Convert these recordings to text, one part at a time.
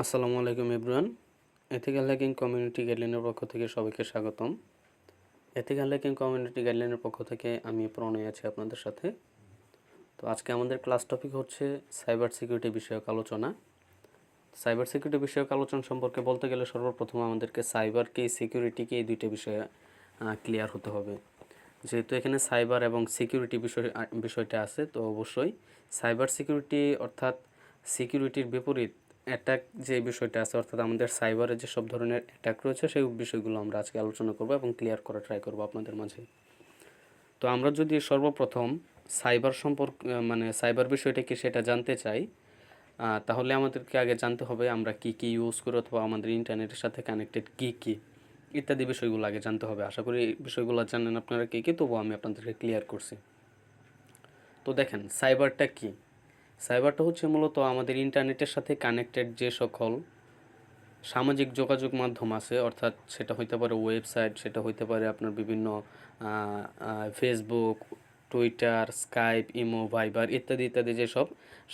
আসসালামু আলাইকুম everyone. Ethical hacking community গাইডলাইনের পক্ষ থেকে সবাইকে স্বাগতম। এথিক্যাল হ্যাকিং কমিউনিটি গাইডলাইনের পক্ষ থেকে আমি প্রণয় আছি আপনাদের সাথে। তো আজকে আমাদের ক্লাস টপিক হচ্ছে সাইবার সিকিউরিটি বিষয়ক আলোচনা। সাইবার সিকিউরিটি বিষয়ক আলোচনা সম্পর্কে বলতে গেলে সর্বপ্রথম আমাদেরকে সাইবার কি সিকিউরিটি কি এই দুইটা বিষয়ে ক্লিয়ার হতে হবে। যেহেতু এখানে সাইবার এবং সিকিউরিটি বিষয়টা আছে, তো অবশ্যই সাইবার সিকিউরিটি অর্থাৎ সিকিউরিটির বিপরীত অ্যাটাক যে বিষয়টা আছে, অর্থাৎ আমাদের সাইবারে যে সব ধরনের অ্যাটাক রয়েছে সেই বিষয়গুলো আমরা আজকে আলোচনা করব এবং ক্লিয়ার করা ট্রাই করব আপনাদের মাঝে। তো আমরা যদি সর্বপ্রথম সাইবার মানে সাইবার বিষয়টা কি সেটা জানতে চাই, তাহলে আমাদেরকে আগে জানতে হবে আমরা কি কি ইউজ করি অথবা আমাদের ইন্টারনেটের সাথে কানেক্টেড কি ইত্যাদি বিষয়গুলো আগে জানতে হবে। আশা করি এই বিষয়গুলো জানেন আপনারা কি তবুও আমি আপনাদেরকে ক্লিয়ার করছি। তো দেখেন সাইবারটা কি। সাইবারটা হচ্ছে মূলত আমাদের ইন্টারনেটের সাথে কানেক্টেড যে সকল সামাজিক যোগাযোগ মাধ্যম আছে, অর্থাৎ সেটা হইতে পারে ওয়েবসাইট, সেটা হইতে পারে আপনার বিভিন্ন ফেসবুক, টুইটার, স্কাইপ, ইমো, ভাইবার ইত্যাদি ইত্যাদি যেসব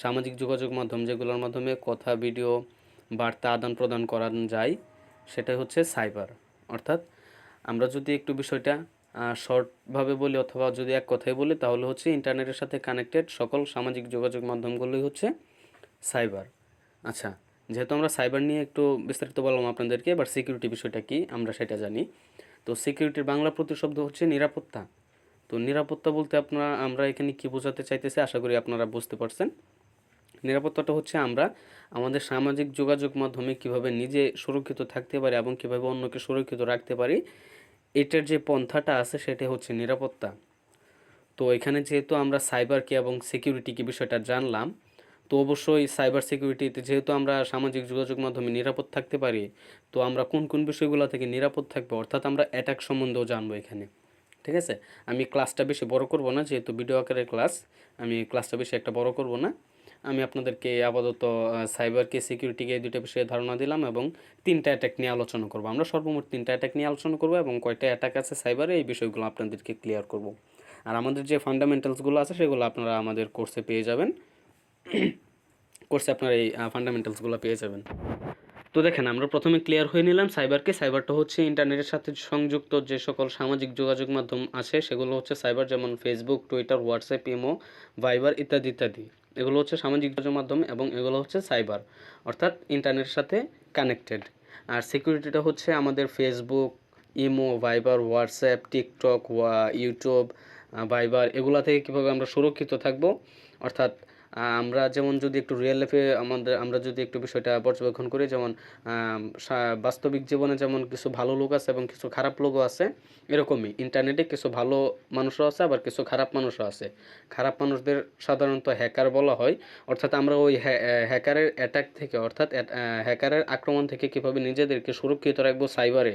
সামাজিক যোগাযোগ মাধ্যম যেগুলোর মাধ্যমে কথা, ভিডিও, বার্তা আদান প্রদান করা যায়, সেটাই হচ্ছে সাইবার। অর্থাৎ আমরা যদি একটু বিষয়টা শর্টভাবে বলি অথবা যদি এক কথায় বলি তাহলে হচ্ছে ইন্টারনেটের সাথে কানেক্টেড সকল সামাজিক যোগাযোগ মাধ্যমগুলোই হচ্ছে সাইবার। আচ্ছা, যেহেতু আমরা সাইবার নিয়ে একটু বিস্তারিত বললাম আপনাদেরকে, এবার সিকিউরিটি বিষয়টা কি আমরা সেটা জানি। তো সিকিউরিটির বাংলা প্রতিশব্দ হচ্ছে নিরাপত্তা। তো নিরাপত্তা বলতে আমরা এখানে কি বোঝাতে চাইতেছি আশা করি আপনারা বুঝতে পারছেন। নিরাপত্তাটা হচ্ছে আমরা আমাদের সামাজিক যোগাযোগ মাধ্যমে কিভাবে নিজে সুরক্ষিত থাকতে পারি এবং কিভাবে অন্যকে সুরক্ষিত রাখতে পারি, এটার যে পন্থাটা আছে সেটা হচ্ছে নিরাপত্তা। তো এখানে যেহেতু আমরা সাইবার কি এবং সিকিউরিটি কি বিষয়টা জানলাম, তো অবশ্যই সাইবার সিকিউরিটিতে যেহেতু আমরা সামাজিক যোগাযোগ মাধ্যমে নিরাপদ থাকতে পারি, তো আমরা কোন কোন বিষয়গুলো থেকে নিরাপদ থাকবো, অর্থাৎ আমরা অ্যাটাক সম্বন্ধেও জানবো এখানে। ঠিক আছে, আমি ক্লাসটা বেশি বড় করব না, যেহেতু ভিডিও আকারের ক্লাস, আমি ক্লাসটা বেশি একটা বড় করব না। আমি আপনাদেরকে আপাতত সাইবারকে সিকিউরিটিকে এই দুটো বিষয়ে ধারণা দিলাম এবং তিনটা অ্যাটাক নিয়ে আলোচনা করব। আমরা সর্বমোট তিনটা অ্যাটাক নিয়ে আলোচনা করব এবং কয়টা অ্যাটাক আছে সাইবারে এই বিষয়গুলো আপনাদেরকে ক্লিয়ার করব। আর আমাদের যে ফান্ডামেন্টালসগুলো আছে সেগুলো আপনারা আমাদের কোর্সে পেয়ে যাবেন। কোর্সে আপনারা এই ফান্ডামেন্টালসগুলো পেয়ে যাবেন। তো দেখেন আমরা প্রথমে ক্লিয়ার হয়ে নিলাম সাইবারকে। সাইবারটা হচ্ছে ইন্টারনেটের সাথে সংযুক্ত যে সকল সামাজিক যোগাযোগ মাধ্যম আছে সেগুলো হচ্ছে সাইবার, যেমন ফেসবুক, টুইটার, হোয়াটসঅ্যাপ, ইমো, ভাইবার ইত্যাদি ইত্যাদি। এগুলো হচ্ছে সামাজিক যোগাযোগ মাধ্যম এবং এগুলো হচ্ছে সাইবার, অর্থাৎ ইন্টারনেটের সাথে কানেক্টেড। আর সিকিউরিটিটা হচ্ছে আমাদের Facebook, imo, Viber, WhatsApp, TikTok, YouTube, Viber এগুলা থেকে কীভাবে আমরা সুরক্ষিত থাকব, অর্থাৎ আমরা যেমন যদি একটু রিয়েল লাইফে আমরা যদি একটু বিষয়টা পর্যবেক্ষণ করি, যেমন বাস্তবিক জীবনে যেমন কিছু ভালো লোক আছে এবং কিছু খারাপ লোকও আছে, এরকমই ইন্টারনেটে কিছু ভালো মানুষও আছে আবার কিছু খারাপ মানুষও আছে। খারাপ মানুষদের সাধারণত হ্যাকার বলা হয়। অর্থাৎ আমরা ওই হ্যাকারের অ্যাটাক থেকে, অর্থাৎ হ্যাকারের আক্রমণ থেকে কীভাবে নিজেদেরকে সুরক্ষিত রাখবো, সাইবারে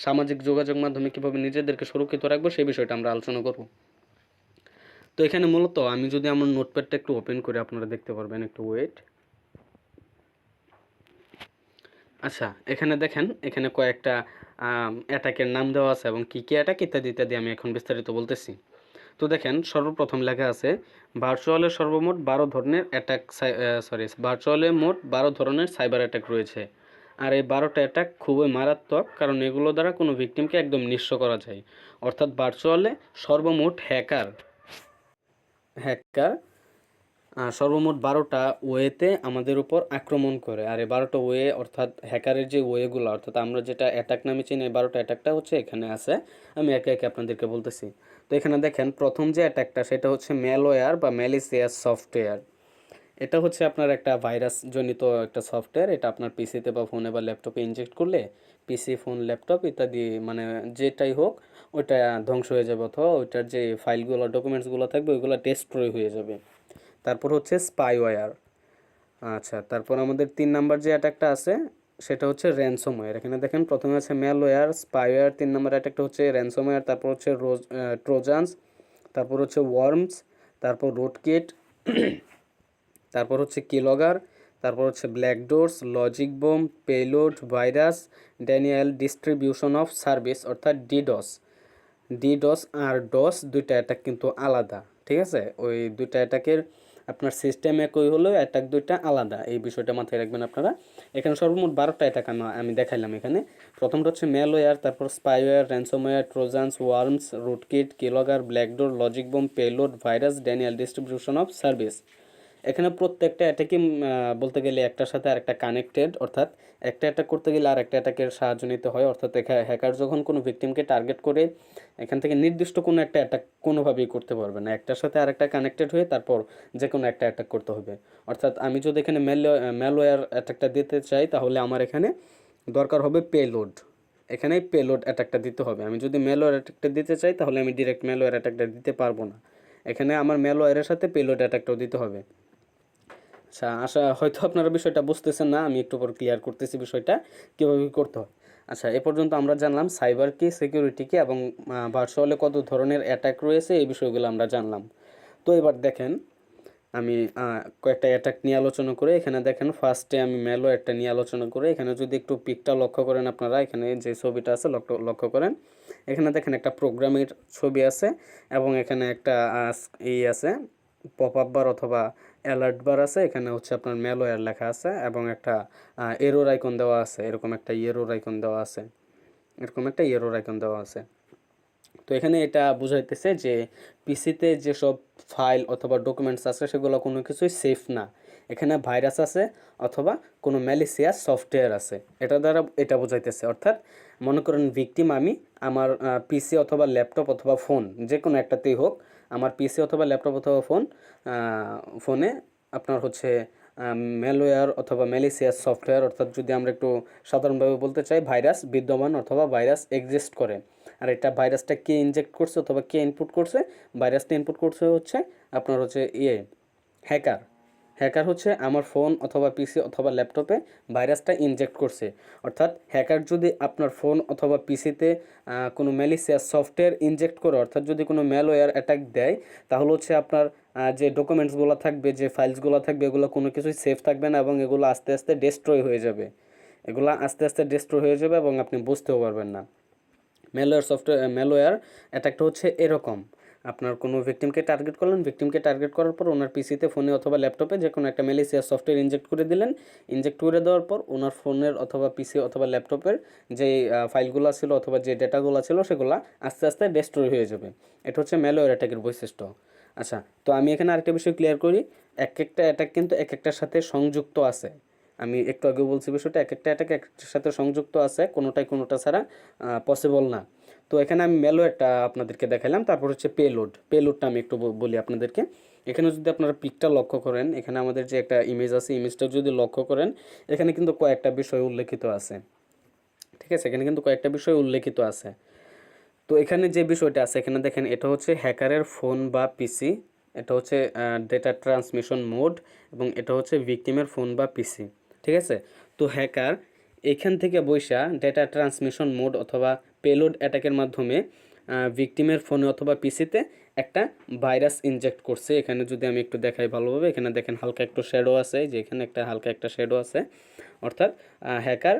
সামাজিক যোগাযোগ মাধ্যমে কীভাবে নিজেদেরকে সুরক্ষিত রাখবো সেই বিষয়টা আমরা আলোচনা করব। তো এখানে মূলত আমি যদি আমার নোটপ্যাডটা একটু ওপেন করে আপনারা দেখতে পারবেন, একটু ওয়েট। আচ্ছা, এখানে দেখেন, এখানে কয়েকটা অ্যাটাকের নাম দেওয়া আছে এবং কী কী অ্যাটাক ইত্যাদি ইত্যাদি আমি এখন বিস্তারিত বলতেছি। তো দেখেন সর্বপ্রথম লেখা আছে ভার্চুয়ালে সর্বমোট 12 ধরনের অ্যাটাক, ভার্চুয়ালে মোট 12 ধরনের সাইবার অ্যাটাক রয়েছে। আর এই 12টা অ্যাটাক খুবই মারাত্মক, কারণ এগুলো দ্বারা কোনো ভিকটিমকে একদম নিঃস্ব করা যায়। অর্থাৎ ভার্চুয়ালে সর্বমোট হ্যাকার সর্বমোট 12টা ওয়েতে আমাদের উপর আক্রমণ করে। আর এই 12টা ওয়ে অর্থাৎ হ্যাকারের যে ওয়েগুলো, অর্থাৎ আমরা যেটা অ্যাটাক নামে চিনি, এই 12টা অ্যাটাকটা হচ্ছে এখানে আছে। আমি একে একে আপনাদেরকে বলতেছি। তো এখানে দেখেন প্রথম যে অ্যাটাকটা সেটা হচ্ছে ম্যালওয়্যার বা ম্যালিসিয়াস সফটওয়্যার। এটা হচ্ছে আপনার একটা ভাইরাস জনিত একটা সফটওয়্যার। এটা আপনার পিসিতে বা ফোনে বা ল্যাপটপে ইনজেক্ট করলে পিসি, ফোন, ল্যাপটপ ইত্যাদি মানে যেটাই হোক ওইটা ধ্বংস হয়ে যাবে, অথবা ওইটার যে ফাইলগুলো, ডকুমেন্টসগুলো থাকবে ওইগুলো ডেস্ট্রয় হয়ে যাবে। তারপর হচ্ছে স্পাইওয়্যার। আচ্ছা, তারপর আমাদের 3 নাম্বার যে অ্যাটাকটা আছে সেটা হচ্ছে র্যানসমওয়্যার। এখানে দেখেন প্রথমে আছে ম্যালওয়্যার, স্পাইওয়্যার, 3 নাম্বার অ্যাটাকটা হচ্ছে র্যানসমওয়্যার, তারপর হচ্ছে ট্রোজান্স, তারপর হচ্ছে ওয়ার্মস, তারপর রুটকিট, তারপর হচ্ছে কিলগার, তারপর হচ্ছে black doors, logic bomb, payload, virus, denial distribution of service অর্থাৎ ডিডস। ডিডস আর ডস দুইটা অ্যাটাক কিন্তু আলাদা, ঠিক আছে? ওই দুইটা অ্যাটাকের আপনার সিস্টেম একই হলেও অ্যাটাক দুইটা আলাদা, এই বিষয়টা মাথায় রাখবেন আপনারা। এখানে সর্বমোট 12টা অ্যাটাক আমি দেখাইলাম এখানে। প্রথমটা হচ্ছে ম্যালওয়্যার, তারপর spyware, ransomware, trojans, worms, rootkit, keylogger, backdoor, logic bomb, payload, virus, denial distribution of service. এখানে প্রত্যেকটা অ্যাটাকই বলতে গেলে একটার সাথে আরেকটা কানেক্টেড, অর্থাৎ একটা অ্যাটাক করতে গেলে আর একটা অ্যাটাকের সাহায্য নিতে হয়। অর্থাৎ হ্যাকার যখন কোনো ভিকটিমকে টার্গেট করে এখান থেকে নির্দিষ্ট কোনো একটা অ্যাটাক কোনোভাবেই করতে পারবে না, একটার সাথে আরেকটা কানেক্টেড হয়ে তারপর যে কোনো একটা অ্যাটাক করতে হবে। অর্থাৎ আমি যদি এখানে ম্যালওয়্যার অ্যাটাকটা দিতে চাই তাহলে আমার এখানে দরকার হবে পেলোড, এখানে পেলোড অ্যাটাকটা দিতে হবে। আমি যদি ম্যালওয়্যার অ্যাটাকটা দিতে চাই তাহলে আমি ডিরেক্ট ম্যালওয়্যার অ্যাটাকটা দিতে পারবো না, এখানে আমার ম্যালওয়্যারের সাথে পেলোড অ্যাটাকটাও দিতে হবে। আচ্ছা, হয়তো আপনারা বিষয়টা বুঝতেছেন না, আমি একটু পর ক্লিয়ার করতেছি বিষয়টা কীভাবে করতে হয়। আচ্ছা, এ পর্যন্ত আমরা জানলাম সাইবার কি, সিকিউরিটি কি এবং ভার্চুয়ালে কত ধরনের অ্যাটাক রয়েছে, এই বিষয়গুলো আমরা জানলাম। তো এবার দেখেন আমি কয়েকটা অ্যাটাক নিয়ে আলোচনা করে, এখানে দেখেন ফার্স্টে আমি ম্যালওয়্যারটা নিয়ে আলোচনা করে, এখানে যদি একটু পিকটা লক্ষ্য করেন আপনারা, এখানে যে ছবিটা আছে লক্ষ্য করেন, এখানে দেখেন একটা প্রোগ্রামের ছবি আছে এবং এখানে একটা এই আছে পপ আপ বার অথবা অ্যালার্ট বার আছে, এখানে হচ্ছে আপনার ম্যালওয়্যার লেখা আছে এবং একটা এরর আইকন দেওয়া আছে, এরকম একটা এরর আইকন দেওয়া আছে, এরকম একটা এরর আইকন দেওয়া আছে। তো এখানে এটা বোঝাইতেছে যে পিসিতে যেসব ফাইল অথবা ডকুমেন্টস আছে সেগুলো কোনো কিছুই সেফ না, এখানে ভাইরাস আছে অথবা কোনো ম্যালিসিয়াস সফটওয়্যার আছে, এটা দ্বারা এটা বোঝাইতেছে। অর্থাৎ মনে করেন ভিকটিম আমি, আমার পিসি অথবা ল্যাপটপ অথবা ফোন যে কোনো একটাতেই হোক, আমার পিসি অথবা ল্যাপটপ অথবা ফোনে আপনার হচ্ছে ম্যালওয়্যার অথবা ম্যালিসিয়াস সফটওয়্যার, অর্থাৎ যদি আমরা একটু সাধারণভাবে বলতে চাই ভাইরাস বিদ্যমান অথবা ভাইরাস এক্সিস্ট করে। আর এটা ভাইরাসটা কে ইনজেক্ট করছে অথবা কে ইনপুট করছে, ভাইরাসটা ইনপুট করছে হচ্ছে আপনার হচ্ছে হ্যাকার। হ্যাকার হচ্ছে আমার ফোন অথবা পিসি অথবা ল্যাপটপে ভাইরাসটা ইনজেক্ট করছে। অর্থাৎ হ্যাকার যদি আপনার ফোন অথবা পিসিতে কোনো ম্যালিসিয়াস সফটওয়্যার ইনজেক্ট করে, অর্থাৎ যদি কোনো ম্যালওয়্যার অ্যাটাক দেয়, তাহলে হচ্ছে আপনার যে ডকুমেন্টসগুলো থাকবে, যে ফাইলসগুলো থাকবে, এগুলো কোনো কিছুই সেফ থাকবে না এবং এগুলো আস্তে আস্তে ডেস্ট্রয় হয়ে যাবে, এগুলো আস্তে আস্তে ডেস্ট্রয় হয়ে যাবে এবং আপনি বুঝতেও পারবেন না। ম্যালওয়্যার অ্যাটাকটা হচ্ছে এরকম, আপনার কোনো ভিকটিমকে টার্গেট করলেন, ভিকটিমকে টার্গেট করার পর ওনার পিসিতে, ফোনে অথবা ল্যাপটপে যে কোনো একটা ম্যালিসিয়াস সফটওয়্যার ইনজেক্ট করে দিলেন, ইনজেক্ট করে দেওয়ার পর ওনার ফোনের অথবা পিসি অথবা ল্যাপটপের যে ফাইলগুলো ছিল অথবা যে ডেটাগুলো ছিল সেগুলো আস্তে আস্তে ডেস্ট্রয় হয়ে যাবে। এটা হচ্ছে ম্যালওয়্যার অ্যাটাকের বৈশিষ্ট্য। আচ্ছা, তো আমি এখানে আরেকটা বিষয় ক্লিয়ার করি, এক একটা অ্যাটাক কিন্তু এক একটার সাথে সংযুক্ত আছে। আমি একটু আগে বলছি বিষয়টা, এক একটা অ্যাটাক একটার সাথে সংযুক্ত আছে, কোনোটাই কোনোটা ছাড়া পসিবল না। তো এখানে আমি ম্যালওয়্যারটা আপনাদেরকে দেখালাম, তারপর হচ্ছে পেলোডটা আমি একটু বলি আপনাদেরকে। এখানে যদি আপনারা পিকটা লক্ষ্য করেন, এখানে আমাদের যে একটা ইমেজ আছে, ইমেজটা যদি লক্ষ্য করেন, এখানে কিন্তু কয়েকটা বিষয় উল্লেখিত আছে। ঠিক আছে, এখানে কিন্তু কয়েকটা বিষয় উল্লেখিত আছে। তো এখানে যে বিষয়টা আছে, এখানে দেখেন এটা হচ্ছে হ্যাকারের ফোন বা পিসি, এটা হচ্ছে ডেটা ট্রান্সমিশন মোড এবং এটা হচ্ছে ভিকটিমের ফোন বা পিসি। ঠিক আছে, তো হ্যাকার এখান থেকে বৈশা ডেটা ট্রান্সমিশন মোড অথবা পেলোড অ্যাটাকের মাধ্যমে ভিকটিমের ফোনে অথবা পিসিতে একটা ভাইরাস ইনজেক্ট করছে। এখানে যদি আমি একটু দেখাই ভালোভাবে, এখানে দেখেন হালকা একটু শ্যাডো আছে, যে এখানে একটা হালকা একটা শ্যাডো আছে। অর্থাৎ হ্যাকার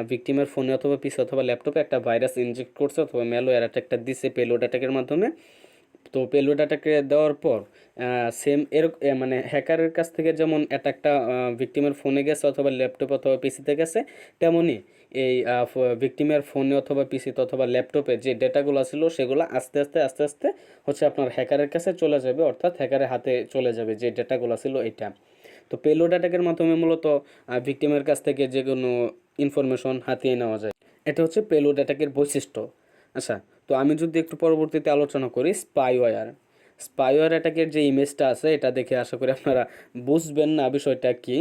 ভিকটিমের ফোনে অথবা পিসি অথবা ল্যাপটপে একটা ভাইরাস ইনজেক্ট করছে অথবা ম্যালওয়্যার অ্যাটাকটা দিছে পেলোড অ্যাটাকের মাধ্যমে। তো পেলোড অ্যাটাকে দেওয়ার পর সেম মানে হ্যাকারের কাছ থেকে যেমন অ্যাটাকটা ভিকটিমের ফোনে গেছে অথবা ল্যাপটপ অথবা পিসিতে গেছে, তেমনই এই ভিকটিমের ফোনে অথবা পিসিতে অথবা ল্যাপটপে যে ডেটাগুলো ছিল সেগুলো আস্তে আস্তে আস্তে আস্তে হচ্ছে আপনার হ্যাকারের কাছে চলে যাবে, অর্থাৎ হ্যাকারের হাতে চলে যাবে যে ডেটাগুলো ছিল এটা। তো পেলোড অ্যাটাকের মাধ্যমে মূলত ভিকটিমের কাছ থেকে যে কোনো ইনফরমেশন হাতিয়ে নেওয়া যায়, এটা হচ্ছে পেলোড অ্যাটাকের বৈশিষ্ট্য। আচ্ছা, তো আমি যদি একটু পরবর্তীতে আলোচনা করি স্পাইওয়্যার অ্যাটাকের যে ইমেজটা আছে, এটা দেখে আশা করি আপনারা বুঝবেন না বিষয়টা কি।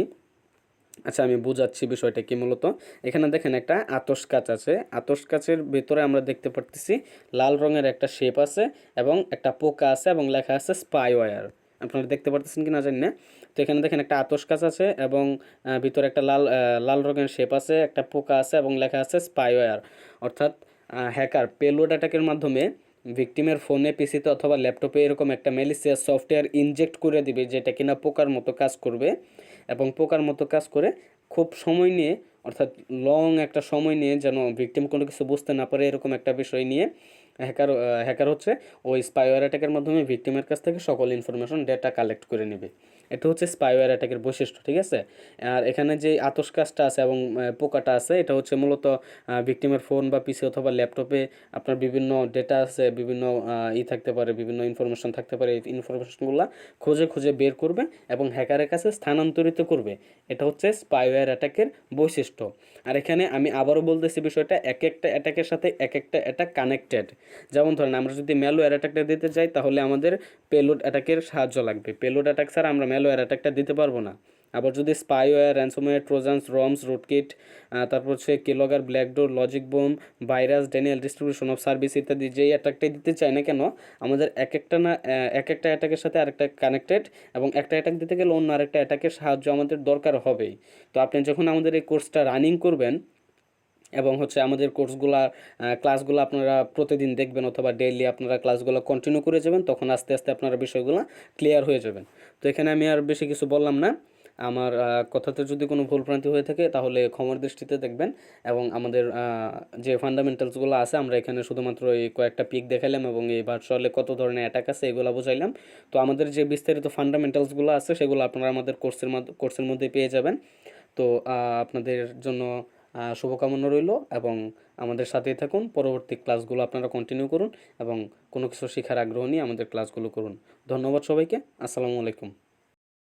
আচ্ছা, আমি বুঝাচ্ছি বিষয়টা কি। মূলত এখানে দেখেন একটা আতস কাঁচ আছে, আতস কাঁচের ভেতরে আমরা দেখতে পারতেছি লাল রঙের একটা শেপ আছে এবং একটা পোকা আছে এবং লেখা আছে স্পাইওয়্যার। আপনারা দেখতে পারতেছেন কি না জানি না। তো এখানে দেখেন একটা আতস কাঁচ আছে এবং ভিতরে একটা লাল রঙের শেপ আছে, একটা পোকা আছে এবং লেখা আছে স্পাইওয়্যার। অর্থাৎ হ্যাকার পেলোড অ্যাটাকের মাধ্যমে ভিকটিমের ফোনে, পিসিতে অথবা ল্যাপটপে এরকম একটা ম্যালিসিয়াস সফটওয়্যার ইনজেক্ট করে দিবে যেটা কিনা পোকার মতো কাজ করবে এবং পোকার মতো কাজ করে খুব সময় নিয়ে, অর্থাৎ লং একটা সময় নিয়ে, যেন ভিকটিম কোনো কিছু বুঝতে না পারে এরকম একটা বিষয় নিয়ে হ্যাকার হচ্ছে ওই স্পাইওয়্যার অ্যাটাকের মাধ্যমে ভিকটিমের কাছ থেকে সকল ইনফরমেশন ডেটা কালেক্ট করে নেবে। এটা হচ্ছে স্পাইওয়্যার অ্যাটাকের বৈশিষ্ট্য, ঠিক আছে। আর এখানে যে আতস কাজটা আছে এবং পোকাটা আছে, এটা হচ্ছে মূলত ভিকটিমের ফোন বা পিসি অথবা ল্যাপটপে আপনার বিভিন্ন ডেটা আছে, বিভিন্ন থাকতে পারে, বিভিন্ন ইনফরমেশন থাকতে পারে। এই ইনফরমেশনগুলো খুঁজে খুঁজে বের করবে এবং হ্যাকারের কাছে স্থানান্তরিত করবে। এটা হচ্ছে স্পাইওয়্যার অ্যাটাকের বৈশিষ্ট্য। আর এখানে আমি আবারও বলতেছি বিষয়টা, এক একটা অ্যাটাকের সাথে এক একটা অ্যাটাক কানেক্টেড। যেমন ধরেন আমরা যদি ম্যালওয়্যার অ্যাটাকটা দিতে চাই, তাহলে আমাদের পেলোড অ্যাটাকের সাহায্য লাগবে। পেলোড অ্যাটাক ছাড়া আমরা ম্যালওয়্যার অ্যাটাকটা দিতে পারবো না। আবার যদি স্পাইওয়্যার, র্যানসমওয়্যার, ট্রোজান্স, রমস, রুটকিট, তারপর হচ্ছে keylogger, backdoor, logic bomb, virus, denial distribution of service ইত্যাদি যেই অ্যাটাকটাই দিতে চাই না কেন, আমাদের এক একটা অ্যাটাকের সাথে আরেকটা কানেক্টেড, এবং একটা অ্যাটাক দিতে গেলে অন্য আরেকটা অ্যাটাকের সাহায্য আমাদের দরকার হবেই। তো আপনি যখন আমাদের এই কোর্সটা রানিং করবেন এবং হচ্ছে আমাদের কোর্সগুলা ক্লাসগুলো আপনারা প্রতিদিন দেখবেন অথবা ডেইলি আপনারা ক্লাসগুলো কন্টিনিউ করে যাবেন, তখন আস্তে আস্তে আপনারা বিষয়গুলো ক্লিয়ার হয়ে যাবেন। তো এখানে আমি আর বেশি কিছু বললাম না। আমার কথাতে যদি কোনো ভুলভ্রান্তি হয়ে থাকে তাহলে ক্ষমার দৃষ্টিতে দেখবেন। এবং আমাদের যে ফান্ডামেন্টালসগুলো আছে, আমরা এখানে শুধুমাত্র এই কয়েকটা পিক দেখালাম এবং এই ভার্চুয়ালে কত ধরনের অ্যাটাক আছে এগুলো বুঝাইলাম। তো আমাদের যে বিস্তারিত ফান্ডামেন্টালসগুলো আছে সেগুলো আপনারা আমাদের কোর্সের মধ্যে পেয়ে যাবেন। তো আপনাদের জন্য শুভকামনা রইল, এবং আমাদের সাথেই থাকুন। পরবর্তী ক্লাসগুলো আপনারা কন্টিনিউ করুন এবং কোনো কিছু শেখার আগ্রহ নিয়ে আমাদের ক্লাসগুলো করুন। ধন্যবাদ সবাইকে। আসসালামু আলাইকুম।